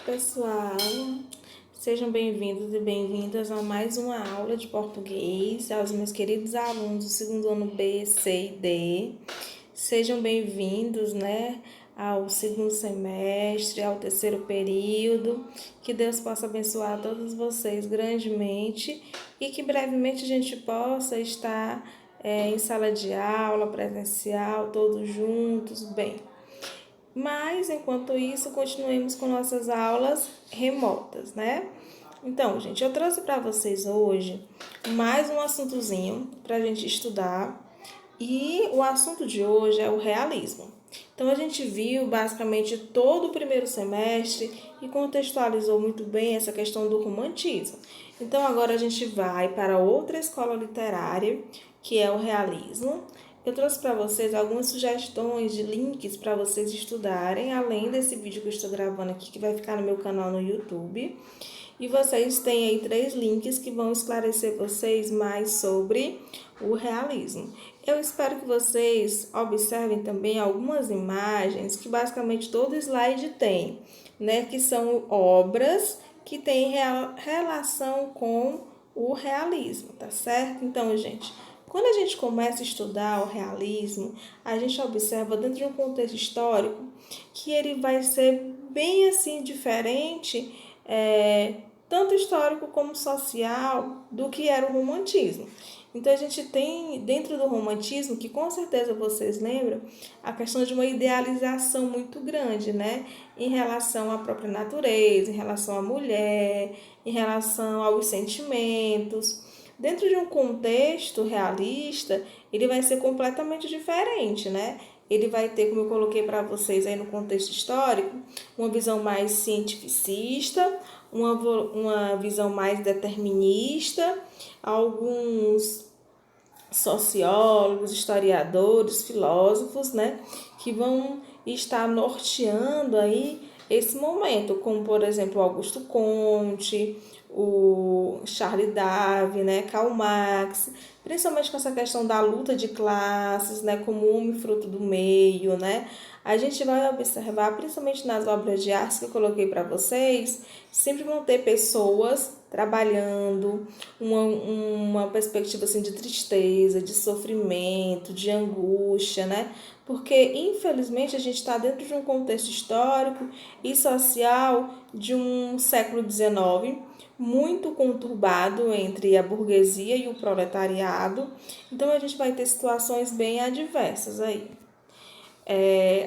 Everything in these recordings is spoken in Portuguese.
Pessoal, sejam bem-vindos e bem-vindas a mais uma aula de português aos meus queridos alunos do segundo ano B, C e D. Sejam bem-vindos, ao segundo semestre, ao terceiro período. Que Deus possa abençoar todos vocês grandemente e que brevemente a gente possa estar em sala de aula presencial, todos juntos, bem. Mas, enquanto isso, continuemos com nossas aulas remotas, né? Então, gente, eu trouxe para vocês hoje mais um assuntozinho para a gente estudar. E o assunto de hoje é o realismo. Então, a gente viu basicamente todo o primeiro semestre e contextualizou muito bem essa questão do romantismo. Então, agora a gente vai para outra escola literária, que é o realismo. Eu trouxe para vocês algumas sugestões de links para vocês estudarem, além desse vídeo que eu estou gravando aqui, que vai ficar no meu canal no YouTube. E vocês têm aí 3 links que vão esclarecer vocês mais sobre o realismo. Eu espero que vocês observem também algumas imagens que basicamente todo slide tem, que são obras que têm relação com o realismo, tá certo? Então, gente, quando a gente começa a estudar o realismo, a gente observa dentro de um contexto histórico que ele vai ser bem assim diferente, tanto histórico como social, do que era o romantismo. Então a gente tem dentro do romantismo, que com certeza vocês lembram, a questão de uma idealização muito grande, em relação à própria natureza, em relação à mulher, em relação aos sentimentos. Dentro de um contexto realista, ele vai ser completamente diferente, Ele vai ter, como eu coloquei para vocês aí no contexto histórico, uma visão mais cientificista, uma visão mais determinista, alguns sociólogos, historiadores, filósofos, que vão estar norteando aí esse momento, como por exemplo Augusto Comte, o Charles Darwin, Karl Marx, principalmente com essa questão da luta de classes, como homem fruto do meio, A gente vai observar, principalmente nas obras de arte que eu coloquei para vocês, sempre vão ter pessoas trabalhando uma perspectiva assim de tristeza, de sofrimento, de angústia, Porque, infelizmente, a gente está dentro de um contexto histórico e social de um século XIX muito conturbado entre a burguesia e o proletariado. Então, a gente vai ter situações bem adversas aí.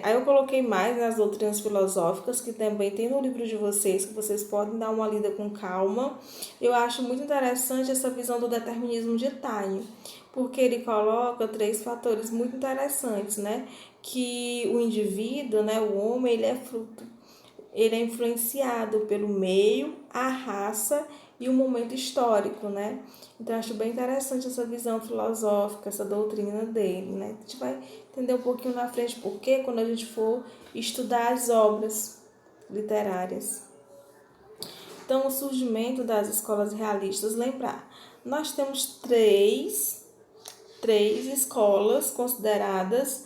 Aí eu coloquei mais nas doutrinas filosóficas, que também tem no livro de vocês, que vocês podem dar uma lida com calma. Eu acho muito interessante essa visão do determinismo de Taine, porque ele coloca 3 fatores muito interessantes, Que o indivíduo, o homem, ele é fruto. Ele é influenciado pelo meio, a raça e o momento histórico, Então, eu acho bem interessante essa visão filosófica, essa doutrina dele, A gente vai entender um pouquinho na frente porque quando a gente for estudar as obras literárias. Então, o surgimento das escolas realistas, lembrar, nós temos três escolas consideradas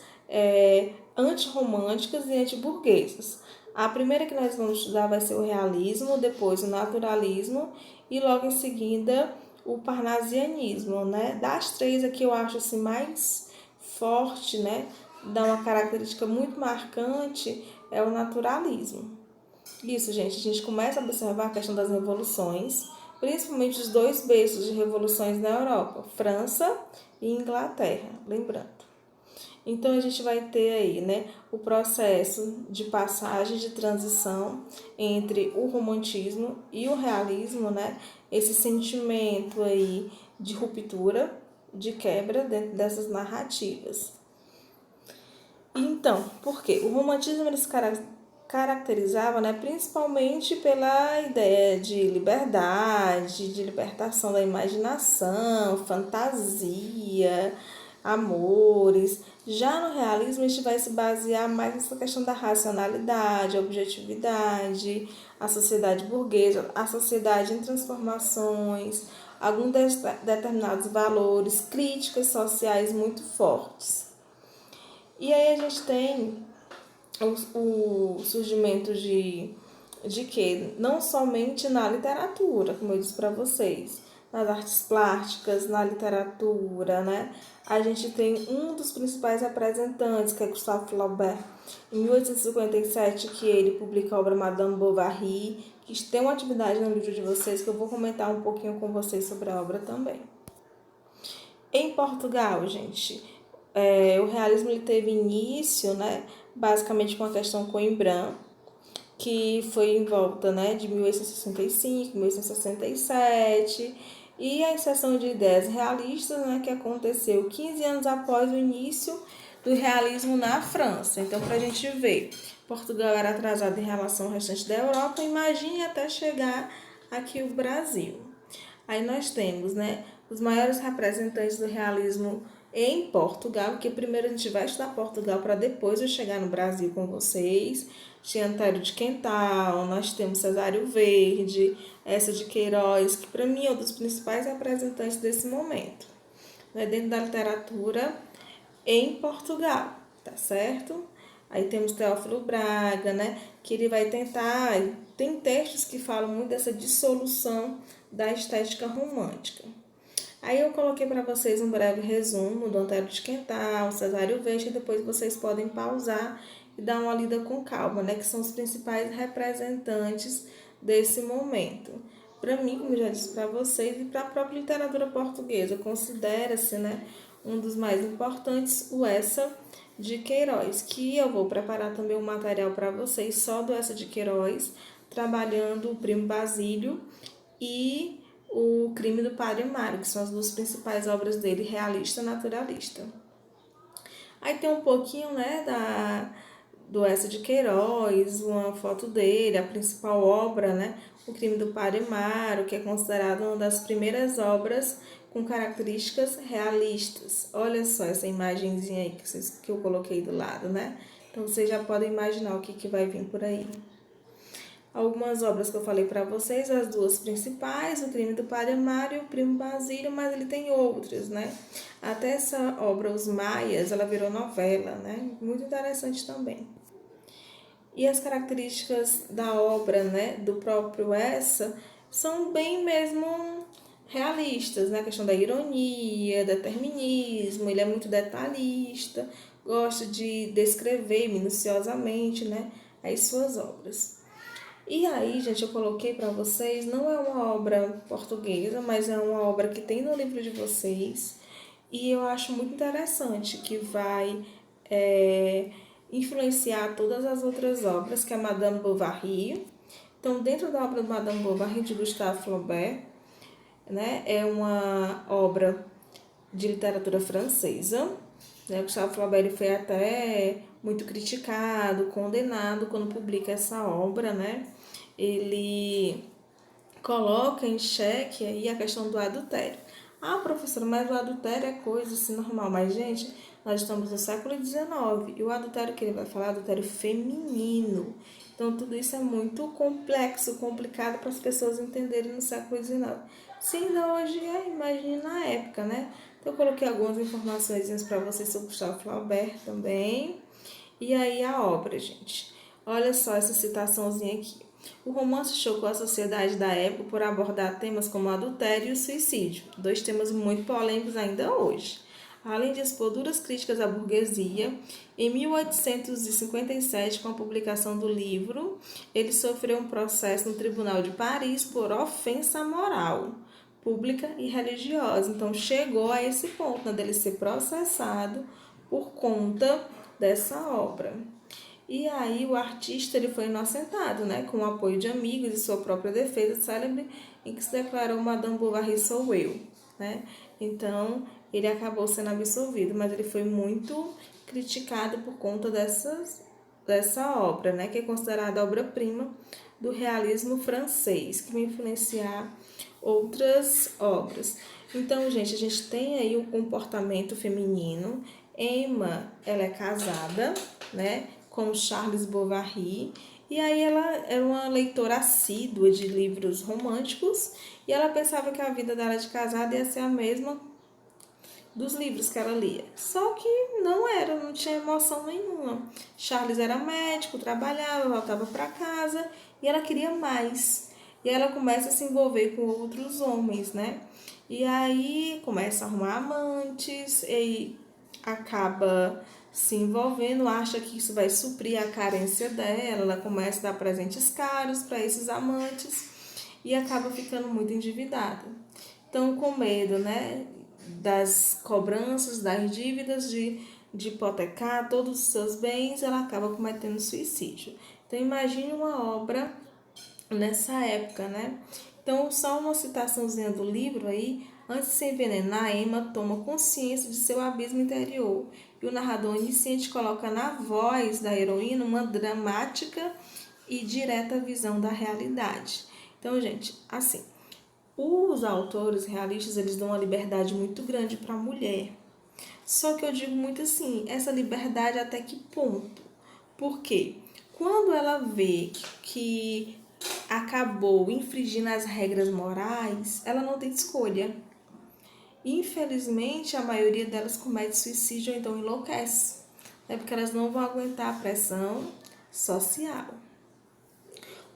antirromânticas e antiburguesas. A primeira que nós vamos estudar vai ser o realismo, depois o naturalismo e logo em seguida o parnasianismo, Das 3 aqui eu acho assim mais forte, dá uma característica muito marcante é o naturalismo. Isso, gente, a gente começa a observar a questão das revoluções, principalmente os 2 berços de revoluções na Europa, França e Inglaterra, lembrando. Então, a gente vai ter aí, o processo de passagem, de transição entre o romantismo e o realismo, Esse sentimento aí de ruptura, de quebra dentro dessas narrativas. Então, por quê? O romantismo ele se caracterizava, principalmente pela ideia de liberdade, de libertação da imaginação, fantasia, amores. Já no realismo, a gente vai se basear mais nessa questão da racionalidade, objetividade, a sociedade burguesa, a sociedade em transformações, alguns determinados valores, críticas sociais muito fortes. E aí a gente tem o surgimento de de que não somente na literatura, como eu disse para vocês, nas artes plásticas, na literatura, né? A gente tem um dos principais representantes, que é Gustave Flaubert, em 1857, que ele publica a obra Madame Bovary, que tem uma atividade no livro de vocês, que eu vou comentar um pouquinho com vocês sobre a obra também. Em Portugal, gente, o realismo ele teve início, né, basicamente com a questão Coimbra, que foi em volta, né, de 1865, 1867, e a inserção de ideias realistas, né, que aconteceu 15 anos após o início do realismo na França. Então, para a gente ver, Portugal era atrasado em relação ao restante da Europa, imagine até chegar aqui o Brasil. Aí nós temos, né, os maiores representantes do realismo em Portugal, porque primeiro a gente vai estudar Portugal para depois eu chegar no Brasil com vocês. Tinha Antero de Quental, nós temos Cesário Verde, essa de Queiroz, que para mim é um dos principais representantes desse momento, né, dentro da literatura em Portugal, tá certo? Aí temos Teófilo Braga, né, que ele vai tentar, tem textos que falam muito dessa dissolução da estética romântica. Aí eu coloquei para vocês um breve resumo do Antero de Quental, Cesário Verde, e depois vocês podem pausar e dar uma lida com calma, né, que são os principais representantes desse momento. Para mim, como eu já disse para vocês, e para a própria literatura portuguesa, considera-se, né, um dos mais importantes, o Essa de Queiroz, que eu vou preparar também um material para vocês só do Essa de Queiroz, trabalhando o Primo Basílio e o Crime do Padre Mário, que são as duas principais obras dele, realista e naturalista. Aí tem um pouquinho, né, do Essa de Queiroz, uma foto dele, a principal obra, né, o Crime do Padre Mário, que é considerado uma das primeiras obras com características realistas. Olha só essa imagenzinha aí que eu coloquei do lado, né? Então vocês já podem imaginar o que vai vir por aí. Algumas obras que eu falei para vocês, as duas principais, o Crime do Padre Mário e o Primo Basílio, mas ele tem outras, né? Até essa obra, Os Maias, ela virou novela, né? Muito interessante também. E as características da obra, né, do próprio Essa, são bem mesmo realistas, né? A questão da ironia, determinismo, ele é muito detalhista, gosta de descrever minuciosamente, né, as suas obras. E aí, gente, eu coloquei para vocês, não é uma obra portuguesa, mas é uma obra que tem no livro de vocês. E eu acho muito interessante, que vai influenciar todas as outras obras, que é Madame Bovary. Então, dentro da obra de Madame Bovary, de Gustave Flaubert, né, é uma obra de literatura francesa. Né? Gustave Flaubert foi até muito criticado, condenado quando publica essa obra, né? Ele coloca em xeque aí a questão do adultério. Ah, professora, mas o adultério é coisa assim normal. Mas, gente, nós estamos no século XIX e o adultério que ele vai falar é adultério feminino. Então, tudo isso é muito complexo, complicado para as pessoas entenderem no século XIX. Se ainda hoje é, imagine na época, né? Então, eu coloquei algumas informações para vocês sobre Gustave Flaubert também. E aí a obra, gente. Olha só essa citaçãozinha aqui. O romance chocou a sociedade da época por abordar temas como adultério e o suicídio, dois temas muito polêmicos ainda hoje. Além de expor duras críticas à burguesia, em 1857, com a publicação do livro, ele sofreu um processo no Tribunal de Paris por ofensa moral, pública e religiosa. Então, chegou a esse ponto, né, dele ser processado por conta dessa obra. E aí o artista ele foi inocentado, né, com o apoio de amigos e sua própria defesa célebre, em que se declarou Madame Bovary sou eu, né? Então, ele acabou sendo absolvido, mas ele foi muito criticado por conta dessa obra, né, que é considerada obra-prima do realismo francês, que vai influenciar outras obras. Então, gente, a gente tem aí o comportamento feminino. Emma, ela é casada, né, com Charles Bovary, e aí ela era uma leitora assídua de livros românticos, e ela pensava que a vida dela de casada ia ser a mesma dos livros que ela lia. Só que não tinha emoção nenhuma. Charles era médico, trabalhava, voltava para casa e ela queria mais. E ela começa a se envolver com outros homens, né? E aí começa a arrumar amantes e acaba se envolvendo, acha que isso vai suprir a carência dela, ela começa a dar presentes caros para esses amantes e acaba ficando muito endividada. Então, com medo, né, das cobranças, das dívidas, de hipotecar todos os seus bens, ela acaba cometendo suicídio. Então, imagine uma obra nessa época, né? Então, só uma citaçãozinha do livro aí. Antes de se envenenar, Emma toma consciência de seu abismo interior e o narrador onisciente coloca na voz da heroína uma dramática e direta visão da realidade. Então, gente, assim, os autores realistas, eles dão uma liberdade muito grande para a mulher. Só que eu digo muito assim, essa liberdade até que ponto? Por quê? Quando ela vê que acabou infringindo as regras morais, ela não tem escolha. Infelizmente, a maioria delas comete suicídio ou então enlouquece. É porque elas não vão aguentar a pressão social.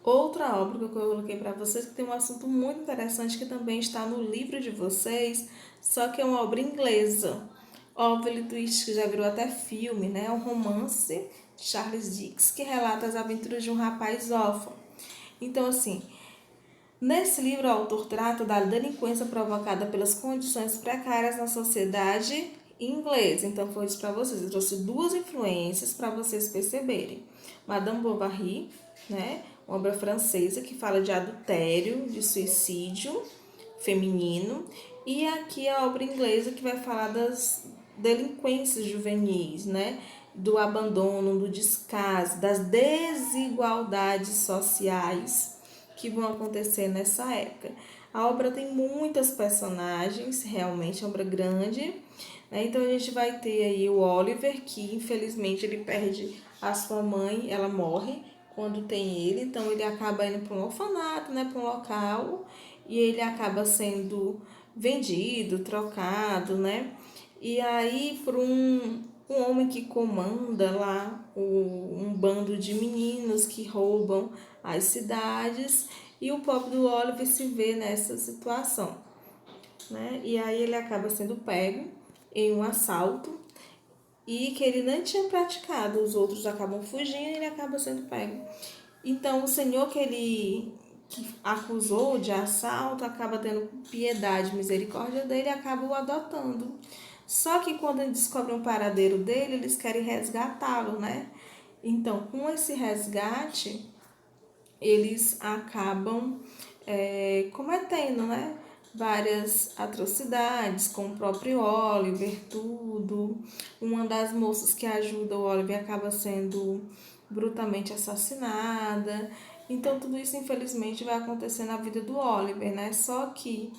Outra obra que eu coloquei para vocês, que tem um assunto muito interessante, que também está no livro de vocês, só que é uma obra inglesa. Óbvio, Twist, que já virou até filme, né? É um romance de Charles Dickens, que relata as aventuras de um rapaz órfão. Então, assim, nesse livro, o autor trata da delinquência provocada pelas condições precárias na sociedade inglesa. Então, foi isso para vocês. Eu trouxe duas influências para vocês perceberem. Madame Bovary, né? Uma obra francesa que fala de adultério, de suicídio feminino. E aqui a obra inglesa que vai falar das delinquências juvenis, né? Do abandono, do descaso, das desigualdades sociais que vão acontecer nessa época. A obra tem muitas personagens, realmente é uma obra grande, né? Então a gente vai ter aí o Oliver, que infelizmente ele perde a sua mãe, ela morre quando tem ele, então ele acaba indo para um orfanato, né, para um local, e ele acaba sendo vendido, trocado, né? E aí por um homem que comanda lá um bando de meninos que roubam as cidades, e o pobre do Oliver se vê nessa situação, né? E aí ele acaba sendo pego em um assalto e que ele nem tinha praticado, os outros acabam fugindo e ele acaba sendo pego. Então o senhor que acusou de assalto acaba tendo piedade, misericórdia dele e acaba o adotando. Só que quando eles descobrem o paradeiro dele, eles querem resgatá-lo, né? Então, com esse resgate, eles acabam cometendo, né, várias atrocidades com o próprio Oliver, tudo. Uma das moças que ajuda o Oliver acaba sendo brutalmente assassinada. Então, tudo isso, infelizmente, vai acontecer na vida do Oliver, né? Só que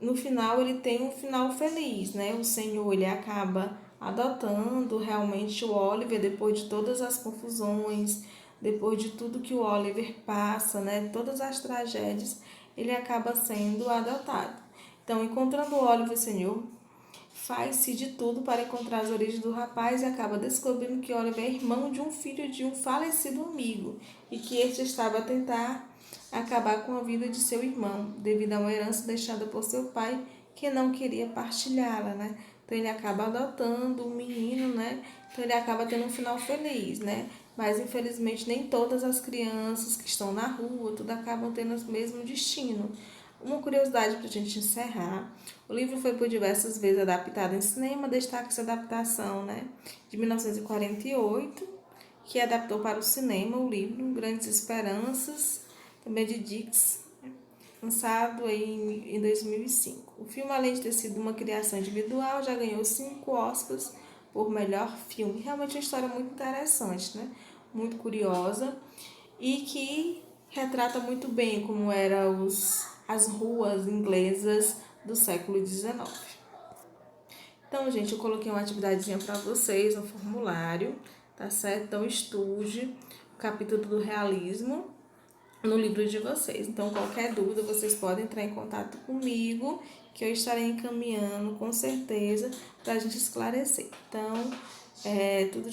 no final ele tem um final feliz, né? O Senhor, ele acaba adotando realmente o Oliver depois de todas as confusões, depois de tudo que o Oliver passa, né? Todas as tragédias, ele acaba sendo adotado. Então, encontrando o Oliver, o Senhor faz-se de tudo para encontrar as origens do rapaz e acaba descobrindo que Oliver é irmão de um filho de um falecido amigo e que este estava a tentar acabar com a vida de seu irmão, devido a uma herança deixada por seu pai que não queria partilhá-la, né? Então ele acaba adotando um menino, né? Então ele acaba tendo um final feliz, né? Mas infelizmente nem todas as crianças que estão na rua, tudo acabam tendo o mesmo destino. Uma curiosidade para a gente encerrar, o livro foi por diversas vezes adaptado em cinema, destaca essa adaptação, né, de 1948, que adaptou para o cinema o livro Grandes Esperanças, também de Dickens, lançado aí em 2005. O filme, além de ter sido uma criação individual, já ganhou 5 Oscars por melhor filme. Realmente uma história muito interessante, né? Muito curiosa e que retrata muito bem como eram as ruas inglesas do século XIX. Então, gente, eu coloquei uma atividadezinha para vocês no formulário, tá certo? Então, estude o capítulo do realismo no livro de vocês. Então, qualquer dúvida, vocês podem entrar em contato comigo que eu estarei encaminhando com certeza para a gente esclarecer. Então, tudo de